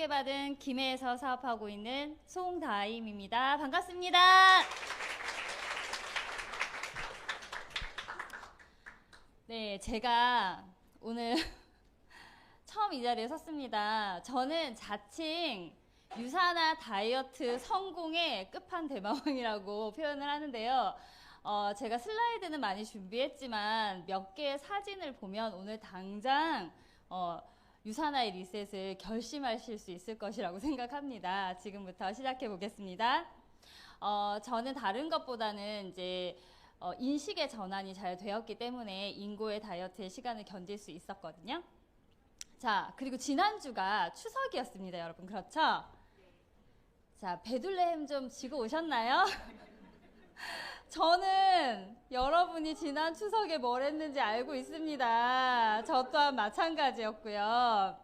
소개받은 김해에서 사업하고 있는 송다임입니다. 반갑습니다. 네, 제가 오늘 처음 이 자리에 섰습니다. 저는 자칭 유산화 다이어트 성공의 끝판대마왕이라고 표현을 하는데요. 제가 슬라이드는 많이 준비했지만 몇 개의 사진을 보면 오늘 당장 유산화의 리셋을 결심하실 수 있을 것이라고 생각합니다. 지금부터 시작해 보겠습니다. 저는 다른 것보다는 이제 인식의 전환이 잘 되었기 때문에 인고의 다이어트의 시간을 견딜 수 있었거든요. 자, 그리고 지난주가 추석이었습니다, 여러분. 그렇죠? 자, 베들레헴 좀 지고 오셨나요? 저는 여러분이 지난 추석에 뭘 했는지 알고 있습니다. 저 또한 마찬가지였고요.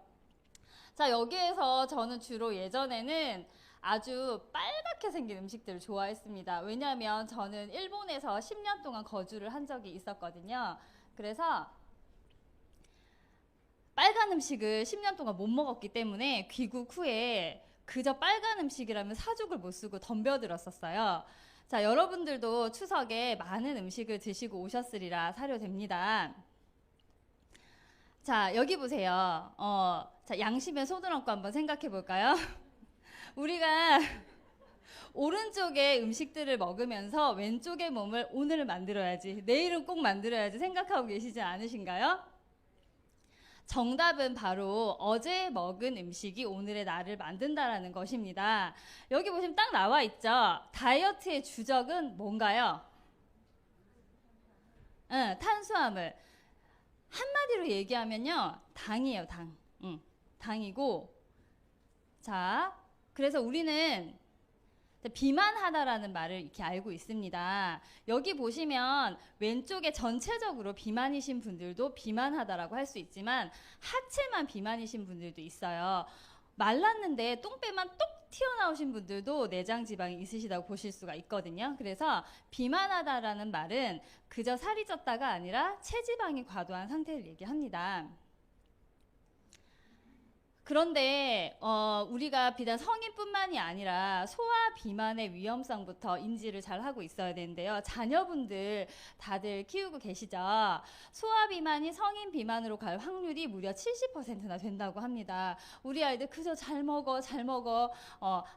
자, 여기에서 저는 주로 예전에는 아주 빨갛게 생긴 음식들을 좋아했습니다. 왜냐하면 저는 일본에서 10년 동안 거주를 한 적이 있었거든요. 그래서 빨간 음식을 10년 동안 못 먹었기 때문에 귀국 후에 그저 빨간 음식이라면 사족을 못 쓰고 덤벼들었었어요. 자, 여러분들도 추석에 많은 음식을 드시고 오셨으리라 사료됩니다. 자, 여기 보세요. 자, 양심의 손을 얹고 한번 생각해 볼까요? 우리가 오른쪽에 음식들을 먹으면서 왼쪽의 몸을 오늘 만들어야지, 내일은 꼭 만들어야지 생각하고 계시지 않으신가요? 정답은 바로 어제 먹은 음식이 오늘의 나를 만든다라는 것입니다. 여기 보시면 딱 나와 있죠. 다이어트의 주적은 뭔가요? 탄수화물. 한마디로 얘기하면요, 당이에요, 당. 당이고, 자, 그래서 우리는 비만하다라는 말을 이렇게 알고 있습니다. 여기 보시면 왼쪽에 전체적으로 비만이신 분들도 비만하다라고 할 수 있지만 하체만 비만이신 분들도 있어요. 말랐는데 똥배만 똑 튀어나오신 분들도 내장 지방이 있으시다고 보실 수가 있거든요. 그래서 비만하다라는 말은 그저 살이 쪘다가 아니라 체지방이 과도한 상태를 얘기합니다. 그런데 우리가 비단 성인뿐만이 아니라 소아 비만의 위험성부터 인지를 잘 하고 있어야 되는데요. 자녀분들 다들 키우고 계시죠? 소아 비만이 성인 비만으로 갈 확률이 무려 70%나 된다고 합니다. 우리 아이들 그저 잘 먹어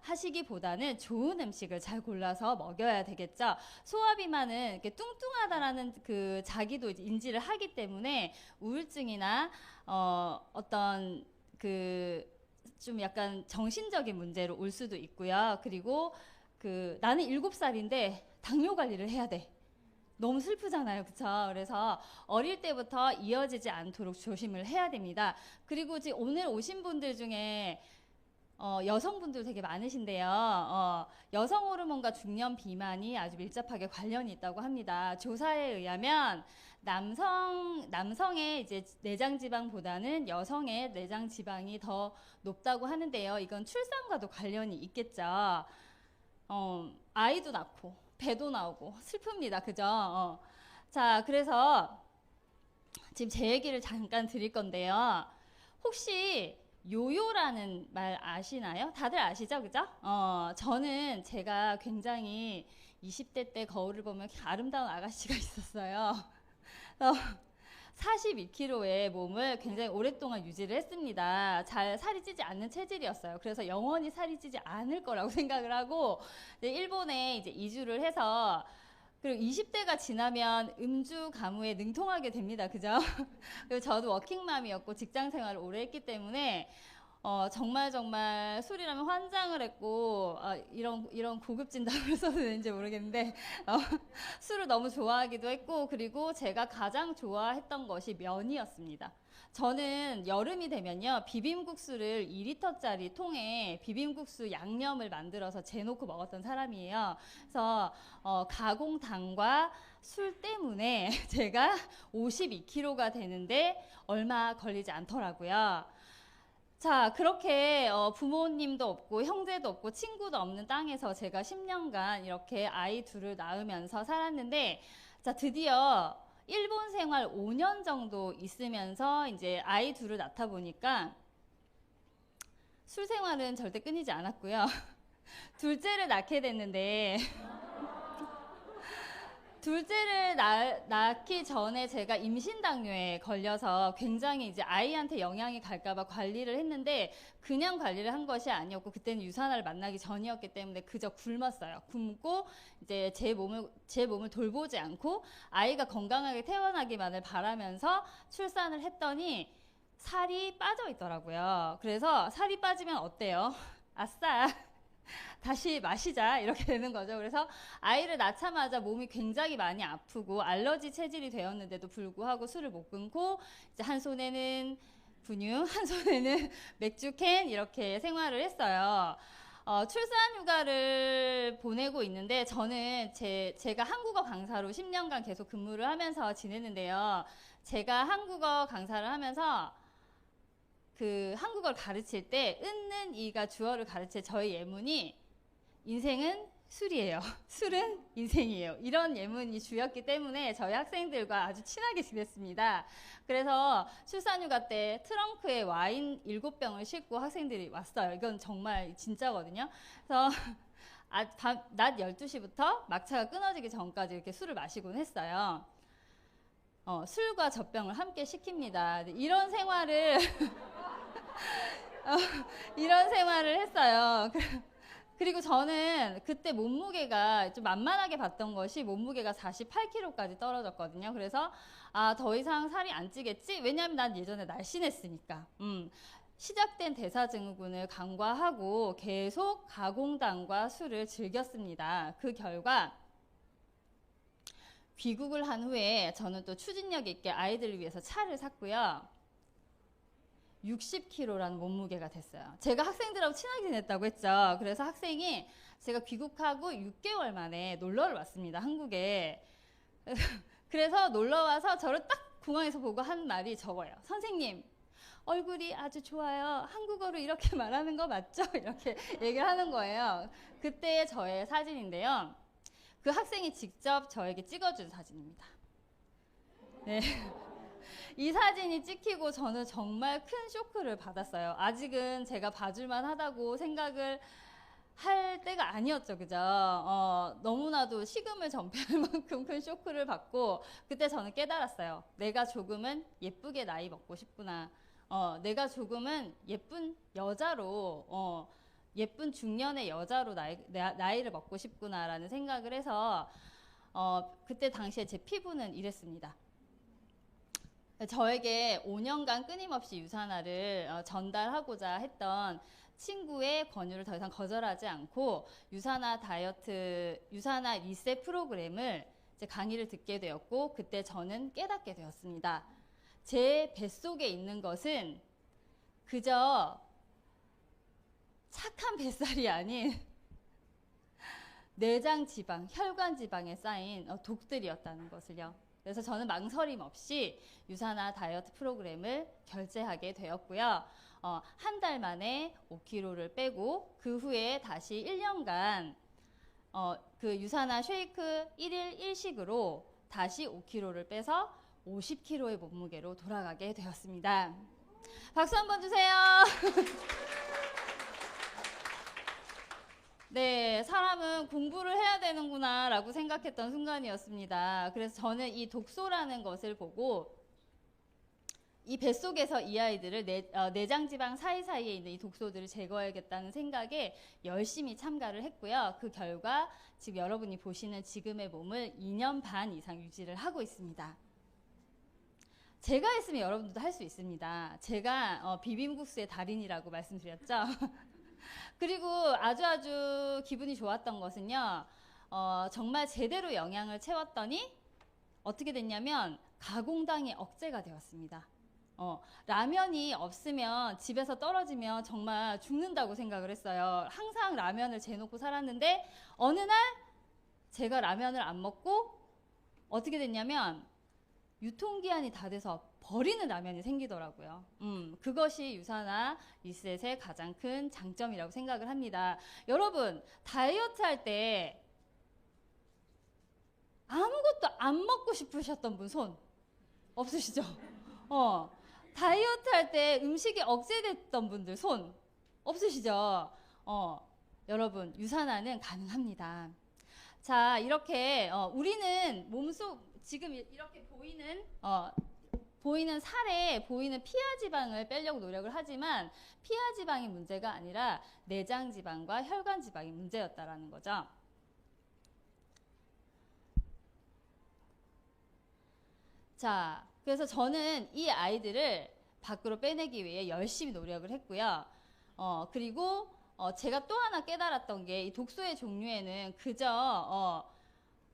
하시기보다는 좋은 음식을 잘 골라서 먹여야 되겠죠. 소아 비만은 이렇게 뚱뚱하다라는 그 자기도 이제 인지를 하기 때문에 우울증이나 어떤 좀 약간 정신적인 문제로 올 수도 있고요. 그리고 나는 7살인데 당뇨 관리를 해야 돼. 너무 슬프잖아요. 그쵸? 그래서 어릴 때부터 이어지지 않도록 조심을 해야 됩니다. 그리고 지금 오늘 오신 분들 중에 여성분들 되게 많으신데요. 여성 호르몬과 중년 비만이 아주 밀접하게 관련이 있다고 합니다. 조사에 의하면 남성의 이제 내장 지방보다는 여성의 내장 지방이 더 높다고 하는데요. 이건 출산과도 관련이 있겠죠. 아이도 낳고 배도 나오고 슬픕니다. 그죠? 자, 그래서 지금 제 얘기를 잠깐 드릴 건데요. 혹시 요요라는 말 아시나요? 다들 아시죠? 그죠? 저는 제가 굉장히 20대 때 거울을 보면 아름다운 아가씨가 있었어요. 42kg의 몸을 굉장히 오랫동안 유지를 했습니다. 잘 살이 찌지 않는 체질이었어요. 그래서 영원히 살이 찌지 않을 거라고 생각을 하고 일본에 이제 이주를 해서 그리고 20대가 지나면 음주 가무에 능통하게 됩니다. 그죠? 그리고 저도 워킹맘이었고 직장 생활을 오래 했기 때문에 정말 술이라면 환장을 했고 이런 고급 진단을 써도 되는지 모르겠는데 술을 너무 좋아하기도 했고 그리고 제가 가장 좋아했던 것이 면이었습니다. 저는 여름이 되면요 비빔국수를 2리터짜리 통에 비빔국수 양념을 만들어서 재놓고 먹었던 사람이에요. 그래서 가공당과 술 때문에 제가 52kg가 되는데 얼마 걸리지 않더라고요. 자, 그렇게 부모님도 없고 형제도 없고 친구도 없는 땅에서 제가 10년간 이렇게 아이 둘을 낳으면서 살았는데, 자, 드디어 일본 생활 5년 정도 있으면서 이제 아이 둘을 낳다 보니까 술 생활은 절대 끊이지 않았고요. 둘째를 낳게 됐는데 둘째를 낳기 전에 제가 임신당뇨에 걸려서 굉장히 이제 아이한테 영향이 갈까봐 관리를 했는데 그냥 관리를 한 것이 아니었고 그때는 유산화를 만나기 전이었기 때문에 그저 굶었어요. 굶고 이제 제 몸을 돌보지 않고 아이가 건강하게 태어나기만을 바라면서 출산을 했더니 살이 빠져 있더라고요. 그래서 살이 빠지면 어때요? 아싸! 다시 마시자 이렇게 되는 거죠. 그래서 아이를 낳자마자 몸이 굉장히 많이 아프고 알러지 체질이 되었는데도 불구하고 술을 못 끊고 이제 한 손에는 분유, 한 손에는 맥주캔 이렇게 생활을 했어요. 출산 휴가를 보내고 있는데 저는 제가 한국어 강사로 10년간 계속 근무를 하면서 지냈는데요. 제가 한국어 강사를 하면서 그 한국어를 가르칠 때 은는 이가 주어를 가르칠 저희 예문이 인생은 술이에요. 술은 인생이에요. 이런 예문이 주였기 때문에 저희 학생들과 아주 친하게 지냈습니다. 그래서 출산휴가 때 트렁크에 와인 7병을 싣고 학생들이 왔어요. 이건 정말 진짜거든요. 그래서 낮 12시부터 막차가 끊어지기 전까지 이렇게 술을 마시곤 했어요. 술과 젖병을 함께 시킵니다. 이런 생활을 이런 생활을 했어요. 그리고 저는 그때 몸무게가 좀 만만하게 봤던 것이 몸무게가 48kg까지 떨어졌거든요. 그래서 더 이상 살이 안 찌겠지? 왜냐하면 난 예전에 날씬했으니까. 시작된 대사증후군을 간과하고 계속 가공당과 술을 즐겼습니다. 그 결과 귀국을 한 후에 저는 또 추진력 있게 아이들을 위해서 차를 샀고요. 60kg라는 몸무게가 됐어요. 제가 학생들하고 친하게 지냈다고 했죠. 그래서 학생이 제가 귀국하고 6개월 만에 놀러를 왔습니다. 한국에. 그래서 놀러와서 저를 딱 공항에서 보고 한 말이 저거예요. 선생님, 얼굴이 아주 좋아요. 한국어로 이렇게 말하는 거 맞죠? 이렇게 얘기를 하는 거예요. 그때 저의 사진인데요. 그 학생이 직접 저에게 찍어준 사진입니다. 네. 이 사진이 찍히고 저는 정말 큰 쇼크를 받았어요. 아직은 제가 봐줄만 하다고 생각을 할 때가 아니었죠. 그죠? 너무나도 식음을 전폐할 만큼 큰 쇼크를 받고 그때 저는 깨달았어요. 내가 조금은 예쁘게 나이 먹고 싶구나. 내가 조금은 예쁜 여자로 예쁜 중년의 여자로 나이를 먹고 싶구나라는 생각을 해서 그때 당시에 제 피부는 이랬습니다. 저에게 5년간 끊임없이 유산화를 전달하고자 했던 친구의 권유를 더 이상 거절하지 않고 유산화 리셋 프로그램을 이제 강의를 듣게 되었고 그때 저는 깨닫게 되었습니다. 제 뱃속에 있는 것은 그저 착한 뱃살이 아닌 내장 지방, 혈관 지방에 쌓인 독들이었다는 것을요. 그래서 저는 망설임 없이 유산화 다이어트 프로그램을 결제하게 되었고요. 한 달 만에 5kg를 빼고 그 후에 다시 1년간 그 유산화 쉐이크 1일 1식으로 다시 5kg를 빼서 50kg의 몸무게로 돌아가게 되었습니다. 박수 한번 주세요. 네, 사람은 공부를 해야 되는구나 라고 생각했던 순간이었습니다. 그래서 저는 이 독소라는 것을 보고 이 뱃속에서 이 아이들을 내장지방 사이사이에 있는 이 독소들을 제거해야겠다는 생각에 열심히 참가를 했고요. 그 결과 지금 여러분이 보시는 지금의 몸을 2년 반 이상 유지를 하고 있습니다. 제가 했으면 여러분들도 할 수 있습니다. 제가 비빔국수의 달인이라고 말씀드렸죠. 그리고 아주 기분이 좋았던 것은요. 정말 제대로 영양을 채웠더니 어떻게 됐냐면 가공당이 억제가 되었습니다. 라면이 없으면 집에서 떨어지면 정말 죽는다고 생각을 했어요. 항상 라면을 재놓고 살았는데 어느 날 제가 라면을 안 먹고 어떻게 됐냐면 유통기한이 다 돼서 버리는 라면이 생기더라고요. 그것이 유산화 리셋의 가장 큰 장점이라고 생각을 합니다. 여러분, 다이어트 할 때 아무것도 안 먹고 싶으셨던 분 손 없으시죠? 다이어트 할 때 음식이 억제됐던 분들 손 없으시죠? 여러분, 유산화는 가능합니다. 자, 이렇게 우리는 몸속 지금 이렇게 보이는 살에 보이는 피하 지방을 빼려고 노력을 하지만 피하 지방이 문제가 아니라 내장 지방과 혈관 지방이 문제였다라는 거죠. 자, 그래서 저는 이 아이들을 밖으로 빼내기 위해 열심히 노력을 했고요. 그리고 제가 또 하나 깨달았던 게 이 독소의 종류에는 그저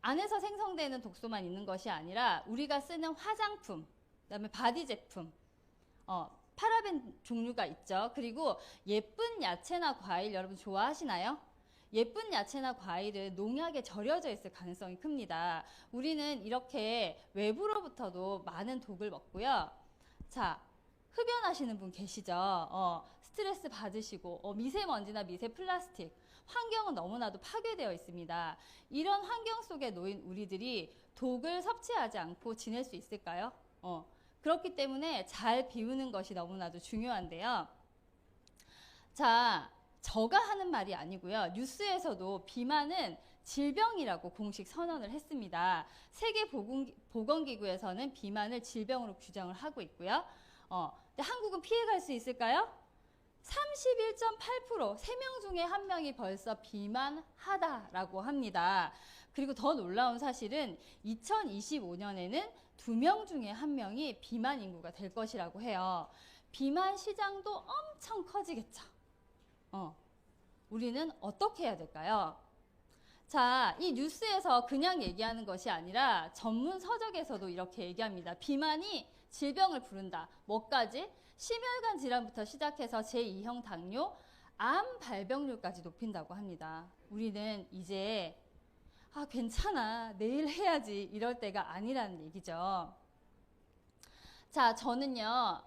안에서 생성되는 독소만 있는 것이 아니라 우리가 쓰는 화장품, 그다음에 바디 제품, 파라벤 종류가 있죠. 그리고 예쁜 야채나 과일 여러분 좋아하시나요? 예쁜 야채나 과일은 농약에 절여져 있을 가능성이 큽니다. 우리는 이렇게 외부로부터도 많은 독을 먹고요. 자, 흡연하시는 분 계시죠? 스트레스 받으시고 미세먼지나 미세 플라스틱, 환경은 너무나도 파괴되어 있습니다. 이런 환경 속에 놓인 우리들이 독을 섭취하지 않고 지낼 수 있을까요? 그렇기 때문에 잘 비우는 것이 너무나도 중요한데요. 자, 저가 하는 말이 아니고요. 뉴스에서도 비만은 질병이라고 공식 선언을 했습니다. 세계보건기구에서는 비만을 질병으로 규정을 하고 있고요. 근데 한국은 피해갈 수 있을까요? 31.8%, 3명 중에 1명이 벌써 비만하다라고 합니다. 그리고 더 놀라운 사실은 2025년에는 2명 중에 1명이 비만 인구가 될 것이라고 해요. 비만 시장도 엄청 커지겠죠. 우리는 어떻게 해야 될까요? 자, 이 뉴스에서 그냥 얘기하는 것이 아니라 전문 서적에서도 이렇게 얘기합니다. 비만이 질병을 부른다. 뭐까지? 심혈관 질환부터 시작해서 제2형 당뇨, 암 발병률까지 높인다고 합니다. 우리는 이제 괜찮아, 내일 해야지 이럴 때가 아니라는 얘기죠. 자, 저는요,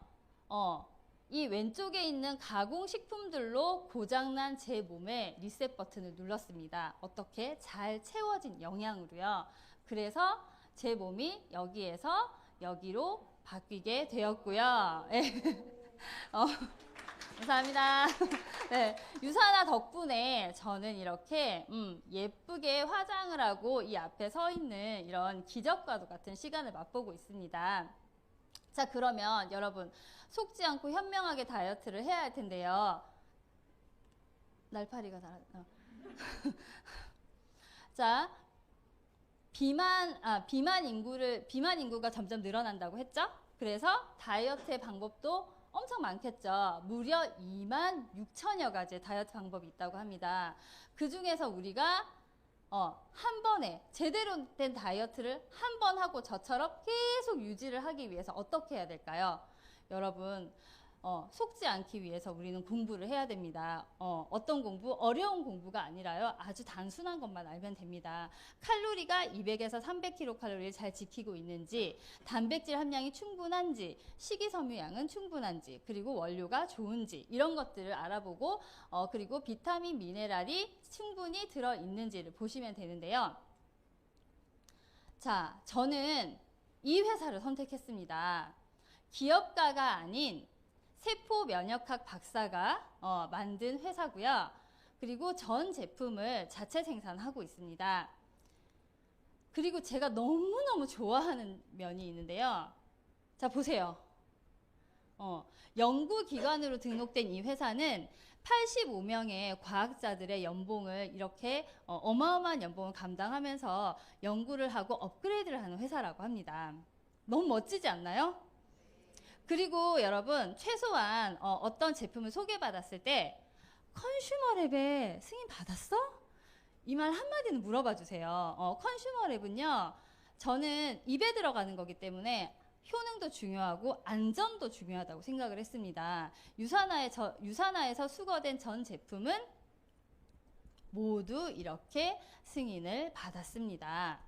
이 왼쪽에 있는 가공식품들로 고장난 제 몸에 리셋 버튼을 눌렀습니다. 어떻게? 잘 채워진 영양으로요. 그래서 제 몸이 여기에서 여기로 바뀌게 되었고요. 감사합니다. 네, 유산화 덕분에 저는 이렇게 예쁘게 화장을 하고 이 앞에 서 있는 이런 기적과도 같은 시간을 맛보고 있습니다. 자, 그러면 여러분 속지 않고 현명하게 다이어트를 해야 할 텐데요. 날파리가 자, 비만 인구가 점점 늘어난다고 했죠? 그래서 다이어트의 방법도 엄청 많겠죠. 무려 26,000여 가지의 다이어트 방법이 있다고 합니다. 그 중에서 우리가 한 번에 제대로 된 다이어트를 한 번 하고 저처럼 계속 유지를 하기 위해서 어떻게 해야 될까요? 여러분, 속지 않기 위해서 우리는 공부를 해야 됩니다. 어떤 공부? 어려운 공부가 아니라요. 아주 단순한 것만 알면 됩니다. 칼로리가 200에서 300kcal를 잘 지키고 있는지, 단백질 함량이 충분한지, 식이섬유량은 충분한지, 그리고 원료가 좋은지 이런 것들을 알아보고 그리고 비타민, 미네랄이 충분히 들어있는지를 보시면 되는데요. 자, 저는 이 회사를 선택했습니다. 기업가가 아닌 세포 면역학 박사가 만든 회사고요. 그리고 전 제품을 자체 생산하고 있습니다. 그리고 제가 너무너무 좋아하는 면이 있는데요. 자, 보세요. 연구기관으로 등록된 이 회사는 85명의 과학자들의 연봉을 이렇게 어마어마한 연봉을 감당하면서 연구를 하고 업그레이드를 하는 회사라고 합니다. 너무 멋지지 않나요? 그리고 여러분 최소한 어떤 제품을 소개받았을 때 컨슈머랩에 승인 받았어? 이 말 한마디는 물어봐 주세요. 컨슈머랩은요, 저는 입에 들어가는 거기 때문에 효능도 중요하고 안전도 중요하다고 생각을 했습니다. 유산화에서 수거된 전 제품은 모두 이렇게 승인을 받았습니다.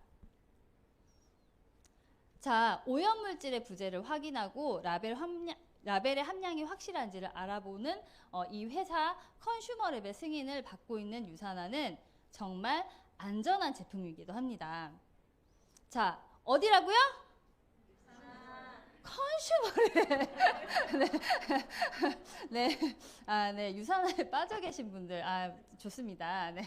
자, 오염물질의 부재를 확인하고 라벨의 함량이 확실한지를 알아보는 이 회사 컨슈머랩의 승인을 받고 있는 유산화는 정말 안전한 제품이기도 합니다. 자, 어디라고요? 컨슈머를 네, 네, 유산화에 빠져 계신 분들, 좋습니다. 네,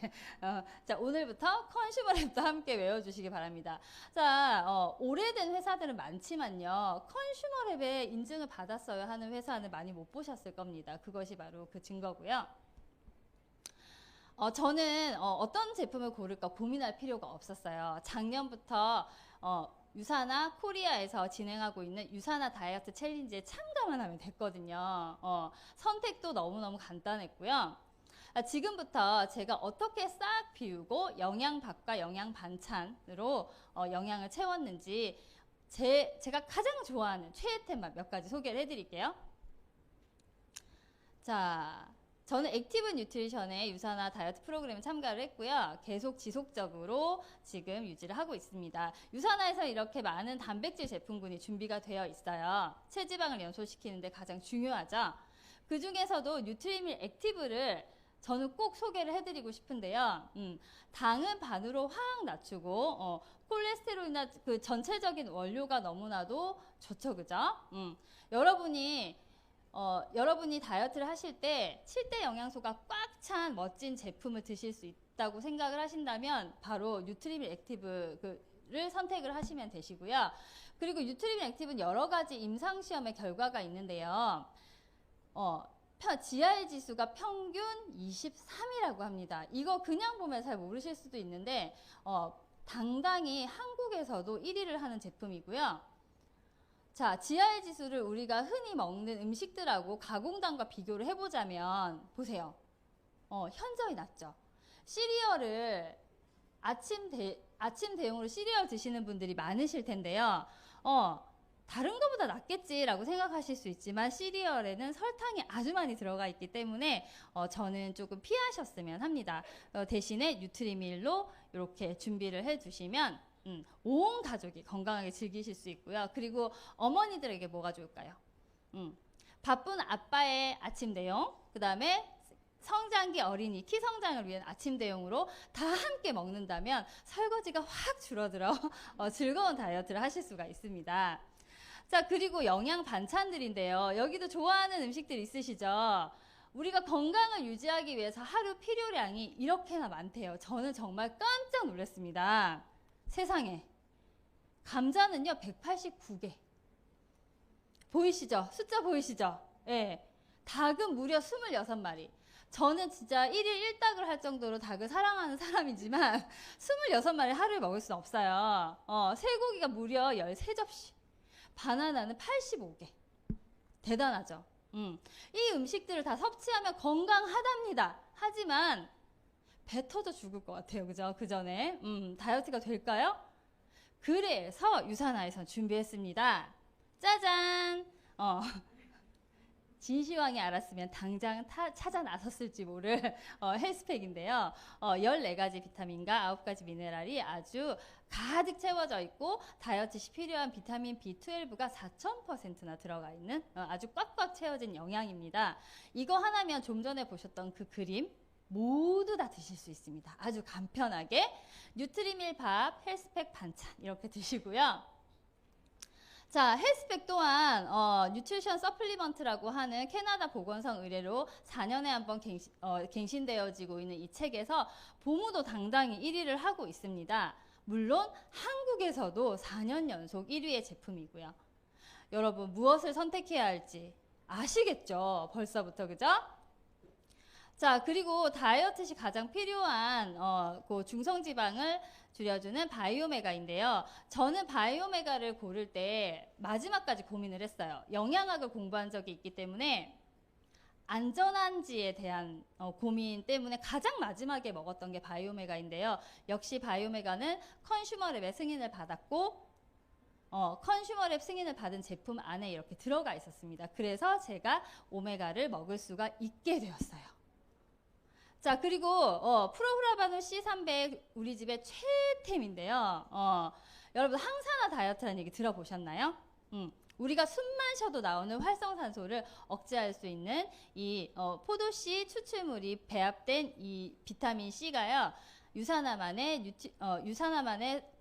자, 오늘부터 컨슈머랩도 함께 외워주시기 바랍니다. 자, 오래된 회사들은 많지만요, 컨슈머랩에 인증을 받았어야 하는 회사는 많이 못 보셨을 겁니다. 그것이 바로 그 증거고요. 저는 어떤 제품을 고를까 고민할 필요가 없었어요. 작년부터 유산화 코리아에서 진행하고 있는 유산화 다이어트 챌린지에 참가만 하면 됐거든요. 선택도 너무너무 간단했고요. 지금부터 제가 어떻게 싹 비우고 영양밥과 영양 반찬으로 영양을 채웠는지 제가 가장 좋아하는 최애템만 몇 가지 소개를 해드릴게요. 자, 저는 액티브 뉴트리션의 유산화 다이어트 프로그램에 참가를 했고요. 계속 지속적으로 지금 유지를 하고 있습니다. 유산화에서 이렇게 많은 단백질 제품군이 준비가 되어 있어요. 체지방을 연소시키는데 가장 중요하죠. 그 중에서도 뉴트리밀 액티브를 저는 꼭 소개를 해드리고 싶은데요. 당은 반으로 확 낮추고 콜레스테롤이나 그 전체적인 원료가 너무나도 좋죠, 그죠? 여러분이 다이어트를 하실 때 7대 영양소가 꽉 찬 멋진 제품을 드실 수 있다고 생각을 하신다면 바로 뉴트리밀 액티브를 선택을 하시면 되시고요. 그리고 뉴트리밀 액티브는 여러 가지 임상시험의 결과가 있는데요. GI 지수가 평균 23이라고 합니다. 이거 그냥 보면 잘 모르실 수도 있는데 당당히 한국에서도 1위를 하는 제품이고요. 자, GI 지수를 우리가 흔히 먹는 음식들하고 가공당과 비교를 해보자면 보세요. 현저히 낮죠. 시리얼을 아침 대용으로 시리얼 드시는 분들이 많으실 텐데요. 다른 것보다 낫겠지라고 생각하실 수 있지만 시리얼에는 설탕이 아주 많이 들어가 있기 때문에 저는 조금 피하셨으면 합니다. 대신에 뉴트리밀로 이렇게 준비를 해두시면 온 가족이 건강하게 즐기실 수 있고요. 그리고 어머니들에게 뭐가 좋을까요? 바쁜 아빠의 아침 대용, 그 다음에 성장기 어린이 키 성장을 위한 아침 대용으로 다 함께 먹는다면 설거지가 확 줄어들어 즐거운 다이어트를 하실 수가 있습니다. 자, 그리고 영양 반찬들인데요. 여기도 좋아하는 음식들 있으시죠? 우리가 건강을 유지하기 위해서 하루 필요량이 이렇게나 많대요. 저는 정말 깜짝 놀랐습니다. 세상에. 감자는요, 189개. 보이시죠? 숫자 보이시죠? 예. 닭은 무려 26마리. 저는 진짜 1일 1닭을 할 정도로 닭을 사랑하는 사람이지만 26마리 하루에 먹을 수는 없어요. 쇠고기가 무려 13접시. 바나나는 85개. 대단하죠? 이 음식들을 다 섭취하면 건강하답니다. 하지만 배 터져 죽을 것 같아요. 그죠? 그 전에. 다이어트가 될까요? 그래서 유산화에서 준비했습니다. 짜잔! 진시황이 알았으면 당장 찾아 나섰을지 모를 헬스팩인데요. 14가지 비타민과 9가지 미네랄이 아주 가득 채워져 있고 다이어트 시 필요한 비타민 B12가 4000%나 들어가 있는 아주 꽉꽉 채워진 영양입니다. 이거 하나면 좀 전에 보셨던 그 그림 모두 다 드실 수 있습니다. 아주 간편하게 뉴트리밀 밥, 헬스팩 반찬 이렇게 드시고요. 자, 헬스팩 또한 뉴트리션 서플리먼트라고 하는 캐나다 보건성 의뢰로 4년에 한 번 갱신되어지고 있는 이 책에서 보무도 당당히 1위를 하고 있습니다. 물론 한국에서도 4년 연속 1위의 제품이고요. 여러분 무엇을 선택해야 할지 아시겠죠? 벌써부터, 그죠? 자, 그리고 다이어트 시 가장 필요한 그 중성지방을 줄여주는 바이오메가인데요. 저는 바이오메가를 고를 때 마지막까지 고민을 했어요. 영양학을 공부한 적이 있기 때문에 안전한지에 대한 고민 때문에 가장 마지막에 먹었던 게 바이오메가인데요. 역시 바이오메가는 컨슈머랩의 승인을 받았고 컨슈머랩 승인을 받은 제품 안에 이렇게 들어가 있었습니다. 그래서 제가 오메가를 먹을 수가 있게 되었어요. 자, 그리고 프로후라바누 C300 우리 집의 최애템인데요. 여러분 항산화 다이어트라는 얘기 들어보셨나요? 우리가 숨만 쉬어도 나오는 활성산소를 억제할 수 있는 이 포도씨 추출물이 배합된 이 비타민 C가요. 유산화만의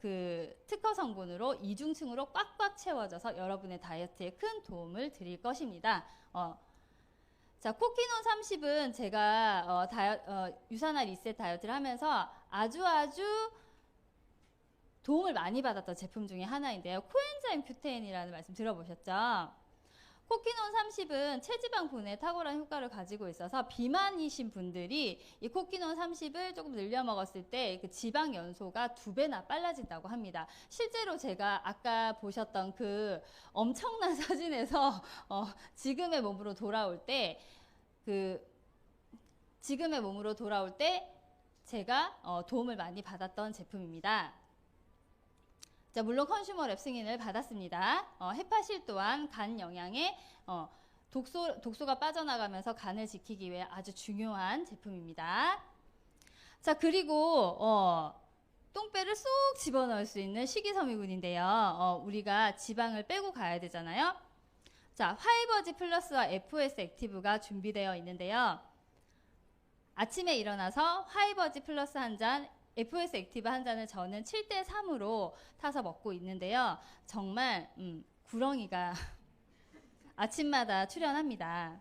그 특허 성분으로 이중층으로 꽉꽉 채워져서 여러분의 다이어트에 큰 도움을 드릴 것입니다. 자, 코키논 30은 제가 유산화 리셋 다이어트를 하면서 아주 도움을 많이 받았던 제품 중에 하나인데요. 코엔자임 큐테인이라는 말씀 들어보셨죠? 코키논 30은 체지방 분해에 탁월한 효과를 가지고 있어서 비만이신 분들이 이 코키논 30을 조금 늘려 먹었을 때 그 지방 연소가 2배나 빨라진다고 합니다. 실제로 제가 아까 보셨던 그 엄청난 사진에서 지금의 몸으로 돌아올 때 제가 도움을 많이 받았던 제품입니다. 자, 물론 컨슈머랩 승인을 받았습니다. 헤파실 또한 간 영양에 독소가 빠져나가면서 간을 지키기 위해 아주 중요한 제품입니다. 자, 그리고 똥배를 쏙 집어넣을 수 있는 식이섬유군인데요. 우리가 지방을 빼고 가야 되잖아요. 자, 화이버지 플러스와 FOS 액티브가 준비되어 있는데요. 아침에 일어나서 화이버지 플러스 한 잔, FOS 액티브 한 잔을 저는 7대3으로 타서 먹고 있는데요. 정말 구렁이가 아침마다 출현합니다.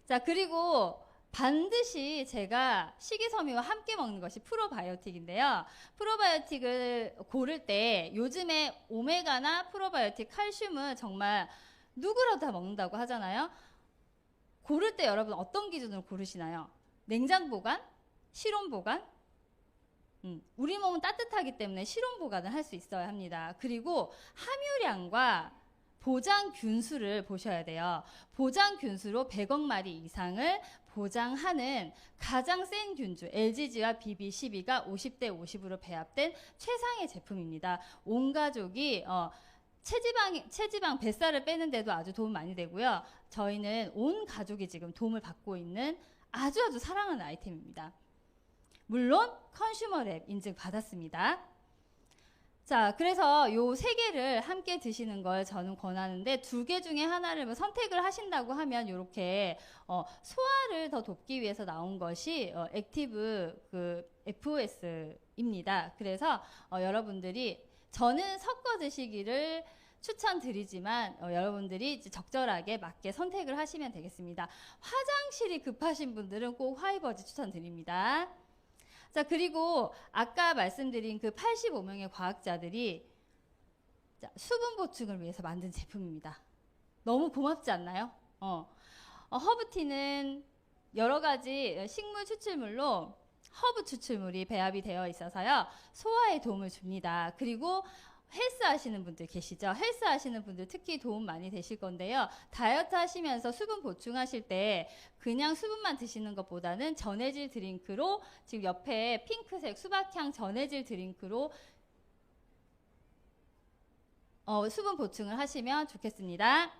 자, 그리고 반드시 제가 식이섬유와 함께 먹는 것이 프로바이오틱인데요. 프로바이오틱을 고를 때 요즘에 오메가나 프로바이오틱, 칼슘은 정말 누구라도 다 먹는다고 하잖아요. 고를 때 여러분 어떤 기준으로 고르시나요? 냉장 보관? 실온 보관? 우리 몸은 따뜻하기 때문에 실온 보관을 할 수 있어야 합니다. 그리고 함유량과 보장 균수를 보셔야 돼요. 보장 균수로 100억 마리 이상을 보장하는 가장 센 균주 LGG와 BB12가 50대 50으로 배합된 최상의 제품입니다. 온 가족이 체지방 뱃살을 빼는데도 아주 도움 많이 되고요. 저희는 온 가족이 지금 도움을 받고 있는 아주 사랑하는 아이템입니다. 물론 컨슈머랩 인증 받았습니다. 자, 그래서 요 3개를 함께 드시는 걸 저는 권하는데 2개 중에 하나를 뭐 선택을 하신다고 하면 이렇게 소화를 더 돕기 위해서 나온 것이 액티브 그 FOS입니다. 그래서 여러분들이 저는 섞어 드시기를 추천드리지만 여러분들이 이제 적절하게 맞게 선택을 하시면 되겠습니다. 화장실이 급하신 분들은 꼭 화이버지 추천드립니다. 자, 그리고 아까 말씀드린 그 85명의 과학자들이 수분 보충을 위해서 만든 제품입니다. 너무 고맙지 않나요? 허브티는 여러 가지 식물 추출물로 허브 추출물이 배합이 되어 있어서요. 소화에 도움을 줍니다. 그리고 헬스 하시는 분들 계시죠? 헬스 하시는 분들 특히 도움 많이 되실 건데요. 다이어트 하시면서 수분 보충하실 때 그냥 수분만 드시는 것보다는 전해질 드링크로 지금 옆에 핑크색 수박향 전해질 드링크로 수분 보충을 하시면 좋겠습니다.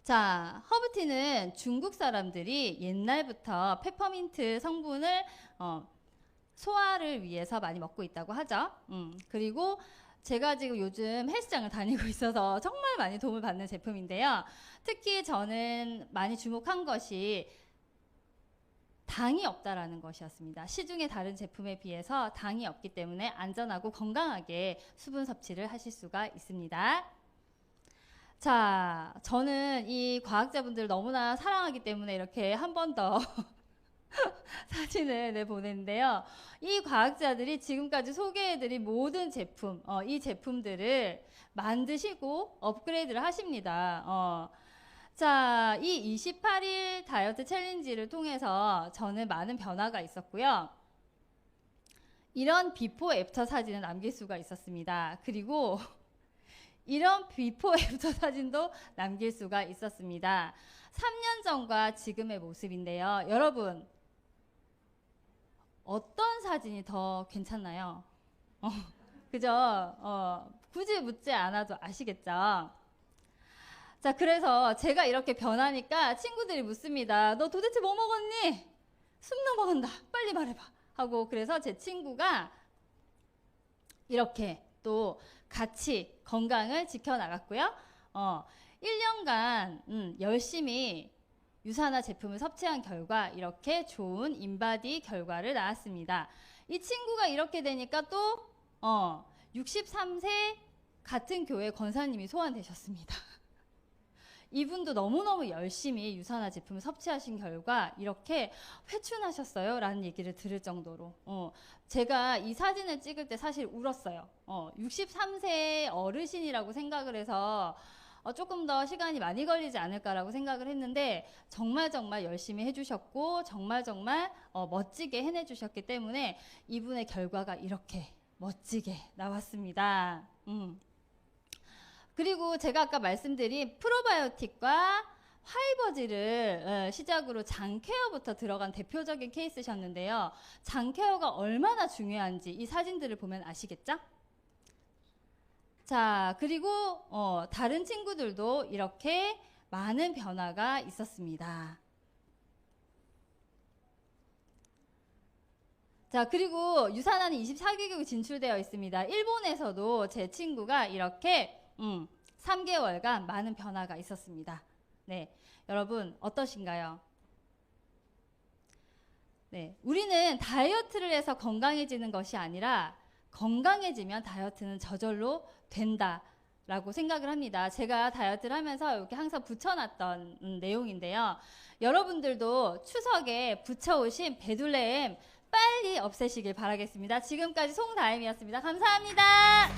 자, 허브티는 중국 사람들이 옛날부터 페퍼민트 성분을 소화를 위해서 많이 먹고 있다고 하죠. 그리고 제가 지금 요즘 헬스장을 다니고 있어서 정말 많이 도움을 받는 제품인데요. 특히 저는 많이 주목한 것이 당이 없다라는 것이었습니다. 시중의 다른 제품에 비해서 당이 없기 때문에 안전하고 건강하게 수분 섭취를 하실 수가 있습니다. 자, 저는 이 과학자분들 너무나 사랑하기 때문에 이렇게 한 번 더 사진을 보냈는데요. 이 과학자들이 지금까지 소개해드린 모든 제품, 이 제품들을 만드시고 업그레이드를 하십니다. 자, 이 28일 다이어트 챌린지를 통해서 저는 많은 변화가 있었고요. 이런 비포 애프터 사진을 남길 수가 있었습니다. 그리고 이런 비포 애프터 사진도 남길 수가 있었습니다. 3년 전과 지금의 모습인데요. 여러분, 어떤 사진이 더 괜찮나요? 그죠? 굳이 묻지 않아도 아시겠죠? 자, 그래서 제가 이렇게 변하니까 친구들이 묻습니다. 너 도대체 뭐 먹었니? 숨 넘어간다. 빨리 말해봐. 하고, 그래서 제 친구가 이렇게 또 같이 건강을 지켜나갔고요. 1년간 열심히 유산화 제품을 섭취한 결과 이렇게 좋은 인바디 결과를 나왔습니다. 이 친구가 이렇게 되니까 또 63세 같은 교회 권사님이 소환되셨습니다. 이분도 너무너무 열심히 유산화 제품을 섭취하신 결과 이렇게 회춘하셨어요 라는 얘기를 들을 정도로 제가 이 사진을 찍을 때 사실 울었어요. 63세 어르신이라고 생각을 해서 조금 더 시간이 많이 걸리지 않을까라고 생각을 했는데 정말 열심히 해주셨고 정말 멋지게 해내주셨기 때문에 이분의 결과가 이렇게 멋지게 나왔습니다. 그리고 제가 아까 말씀드린 프로바이오틱과 화이버즈를 시작으로 장케어부터 들어간 대표적인 케이스셨는데요. 장케어가 얼마나 중요한지 이 사진들을 보면 아시겠죠? 자, 그리고 다른 친구들도 이렇게 많은 변화가 있었습니다. 자, 그리고 유산화는 24개국에 진출되어 있습니다. 일본에서도 제 친구가 이렇게 3개월간 많은 변화가 있었습니다. 네, 여러분 어떠신가요? 네, 우리는 다이어트를 해서 건강해지는 것이 아니라 건강해지면 다이어트는 저절로 된다라고 생각을 합니다. 제가 다이어트를 하면서 이렇게 항상 붙여놨던 내용인데요. 여러분들도 추석에 붙여오신 배둘레엠 빨리 없애시길 바라겠습니다. 지금까지 송다임이었습니다. 감사합니다.